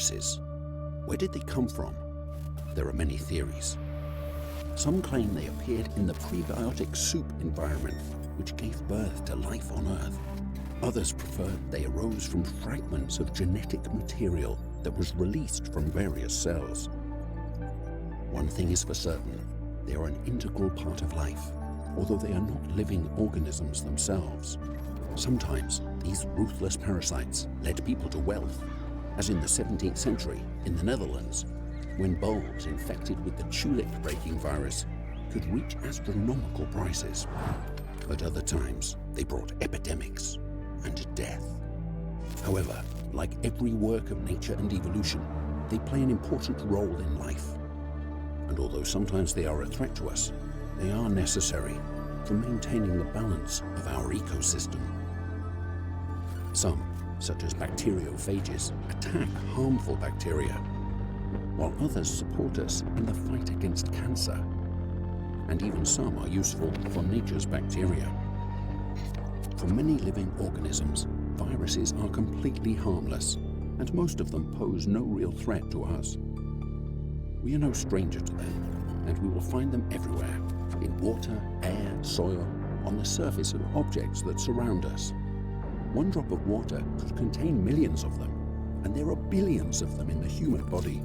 Viruses. Where did they come from? There are many theories. Some claim they appeared in the prebiotic soup environment, which gave birth to life on Earth. Others prefer they arose from fragments of genetic material that was released from various cells. One thing is for certain, they are an integral part of life, although they are not living organisms themselves. Sometimes these ruthless parasites led people to wealth, as in the 17th century in the Netherlands, when bulbs infected with the tulip-breaking virus could reach astronomical prices. At other times, they brought epidemics and death. However, like every work of nature and evolution, they play an important role in life. And although sometimes they are a threat to us, they are necessary for maintaining the balance of our ecosystem. Some, such as bacteriophages, attack harmful bacteria, while others support us in the fight against cancer. And even some are useful for nature's bacteria. For many living organisms, viruses are completely harmless, and most of them pose no real threat to us. We are no stranger to them, and we will find them everywhere, in water, air, soil, on the surface of objects that surround us. One drop of water could contain millions of them, and there are billions of them in the human body,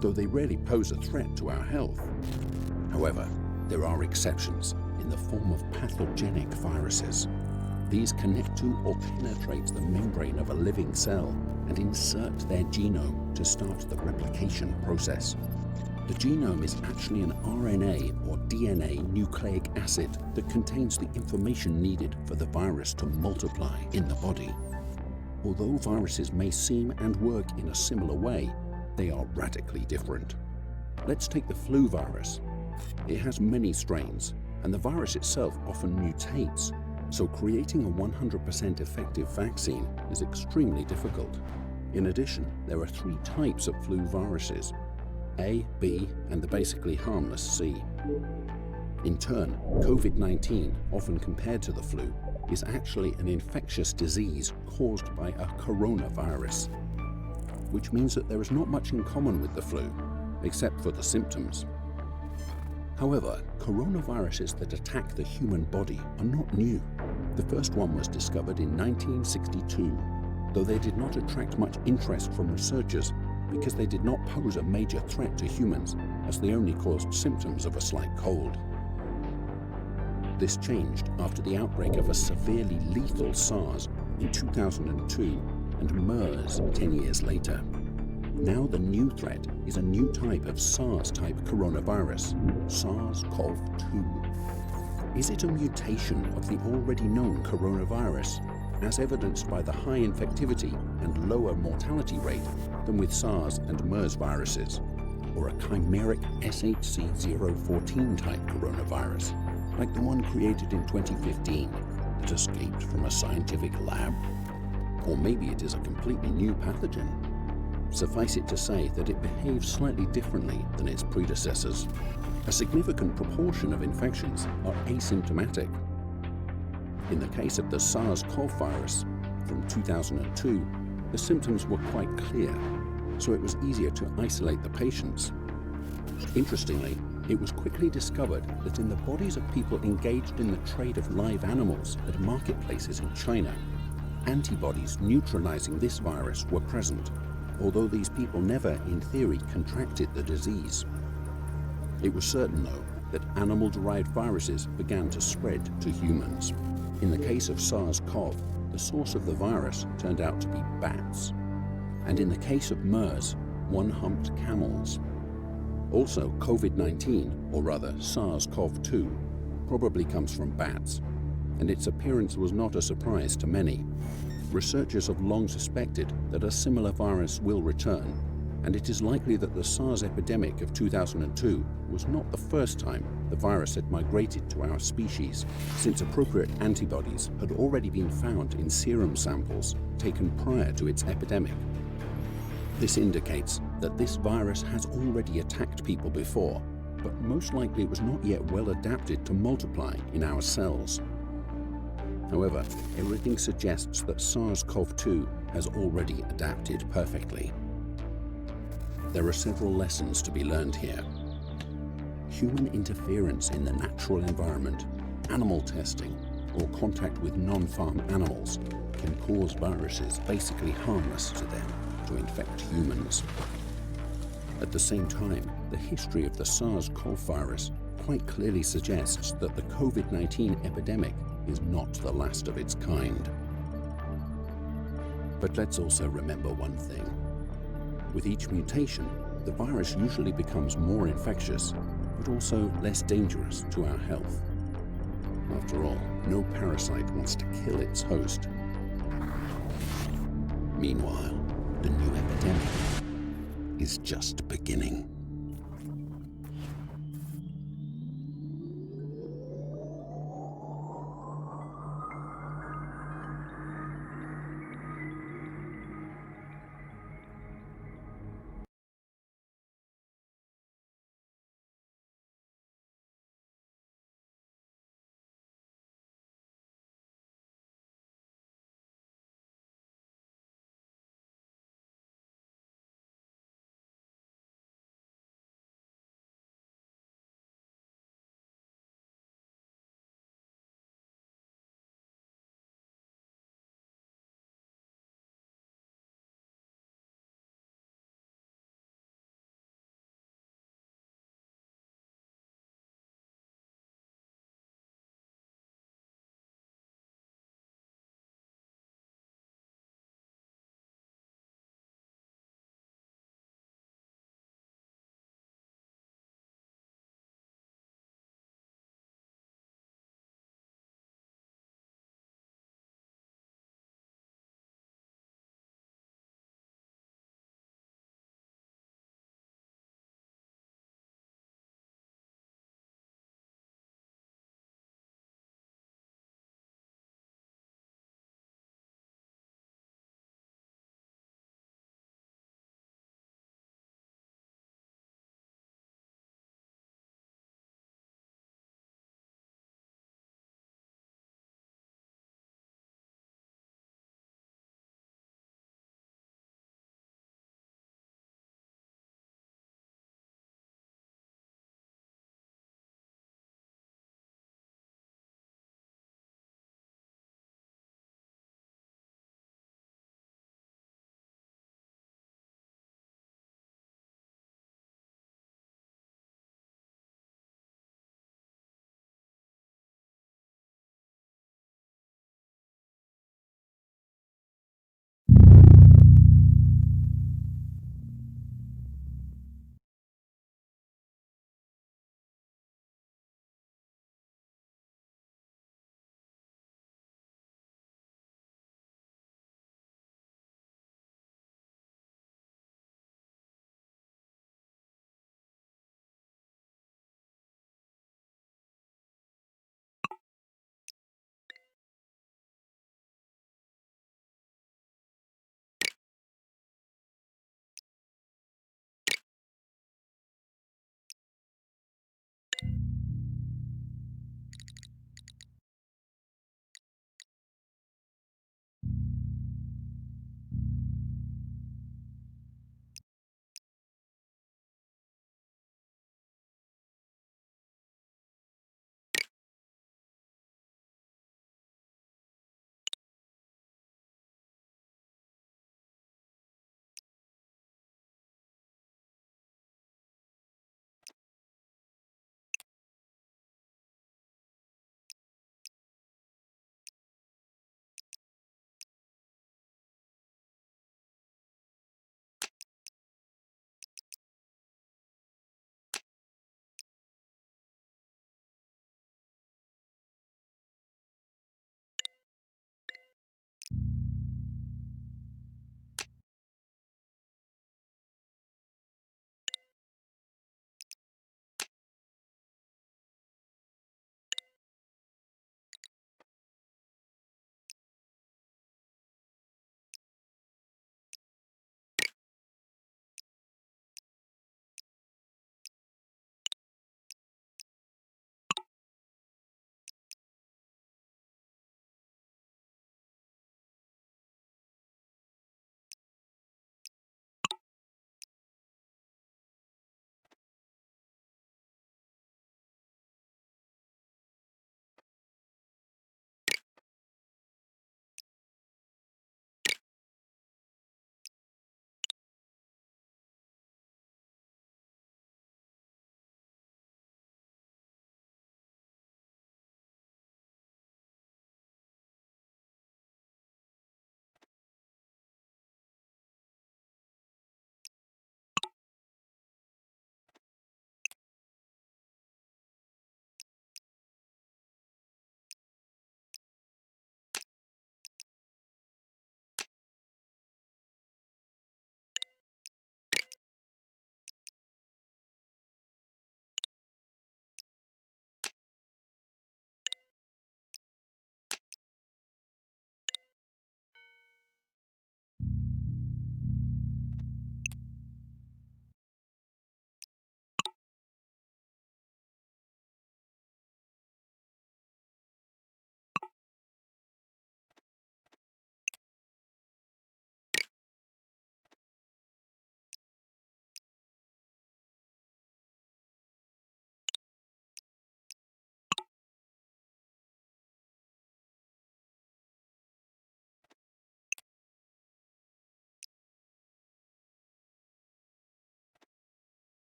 though they rarely pose a threat to our health. However, there are exceptions in the form of pathogenic viruses. These connect to or penetrate the membrane of a living cell and insert their genome to start the replication process. The genome is actually an RNA or DNA nucleic acid that contains the information needed for the virus to multiply in the body. Although viruses may seem and work in a similar way, they are radically different. Let's take the flu virus. It has many strains, and the virus itself often mutates, so creating a 100% effective vaccine is extremely difficult. In addition, there are 3 types of flu viruses: A, B, and the basically harmless C. In turn, COVID-19, often compared to the flu, is actually an infectious disease caused by a coronavirus, which means that there is not much in common with the flu, except for the symptoms. However, coronaviruses that attack the human body are not new. The first one was discovered in 1962, though they did not attract much interest from researchers because they did not pose a major threat to humans, as they only caused symptoms of a slight cold. This changed after the outbreak of a severely lethal SARS in 2002 and MERS 10 years later. Now the new threat is a new type of SARS-type coronavirus, SARS-CoV-2. Is it a mutation of the already known coronavirus, as evidenced by the high infectivity and lower mortality rate than with SARS and MERS viruses, or a chimeric SHC-014 type coronavirus, like the one created in 2015 that escaped from a scientific lab? Or maybe it is a completely new pathogen. Suffice it to say that it behaves slightly differently than its predecessors. A significant proportion of infections are asymptomatic. In the case of the SARS-CoV virus from 2002, the symptoms were quite clear, so it was easier to isolate the patients. Interestingly, it was quickly discovered that in the bodies of people engaged in the trade of live animals at marketplaces in China, antibodies neutralizing this virus were present, although these people never, in theory, contracted the disease. It was certain, though, that animal-derived viruses began to spread to humans. In the case of SARS-CoV, the source of the virus turned out to be bats. And in the case of MERS, one-humped camels. Also, COVID-19, or rather SARS-CoV-2, probably comes from bats, and its appearance was not a surprise to many. Researchers have long suspected that a similar virus will return, and it is likely that the SARS epidemic of 2002 was not the first time the virus had migrated to our species, since appropriate antibodies had already been found in serum samples taken prior to its epidemic. This indicates that this virus has already attacked people before, but most likely it was not yet well adapted to multiply in our cells. However, everything suggests that SARS-CoV-2 has already adapted perfectly. There are several lessons to be learned here. Human interference in the natural environment, animal testing, or contact with non-farm animals can cause viruses basically harmless to them to infect humans. At the same time, the history of the SARS-CoV virus quite clearly suggests that the COVID-19 epidemic is not the last of its kind. But let's also remember one thing. With each mutation, the virus usually becomes more infectious, but also less dangerous to our health. After all, no parasite wants to kill its host. Meanwhile, the new epidemic is just beginning.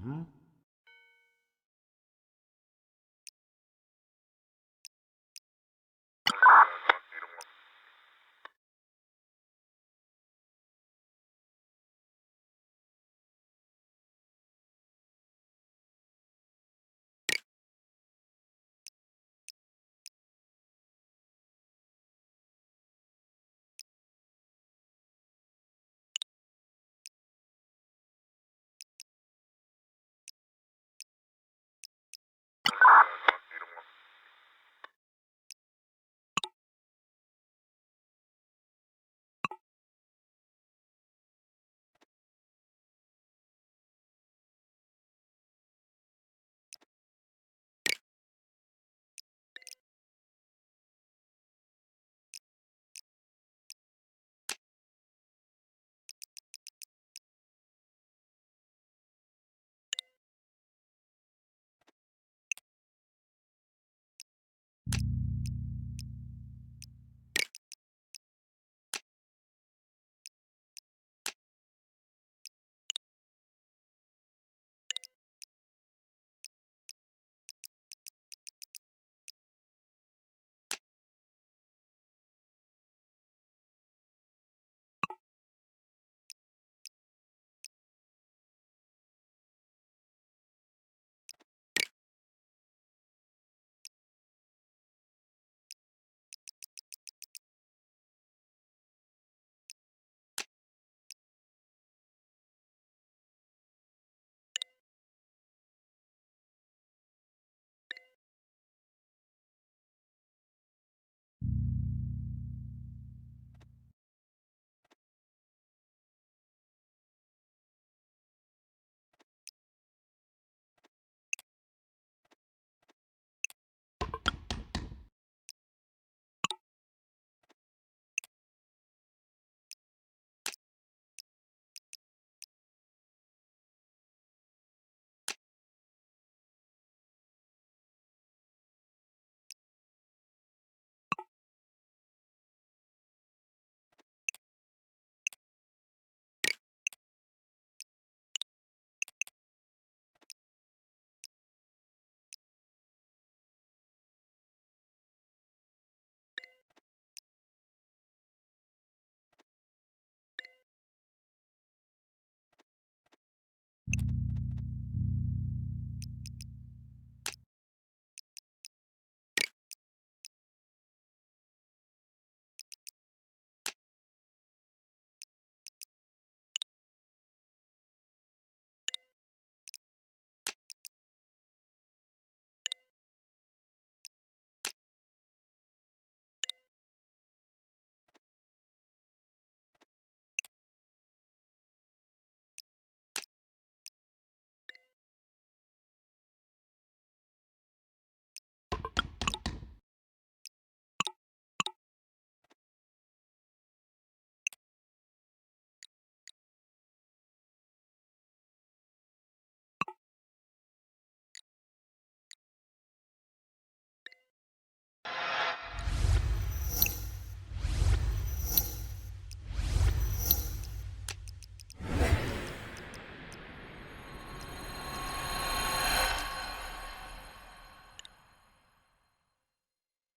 Mm-hmm.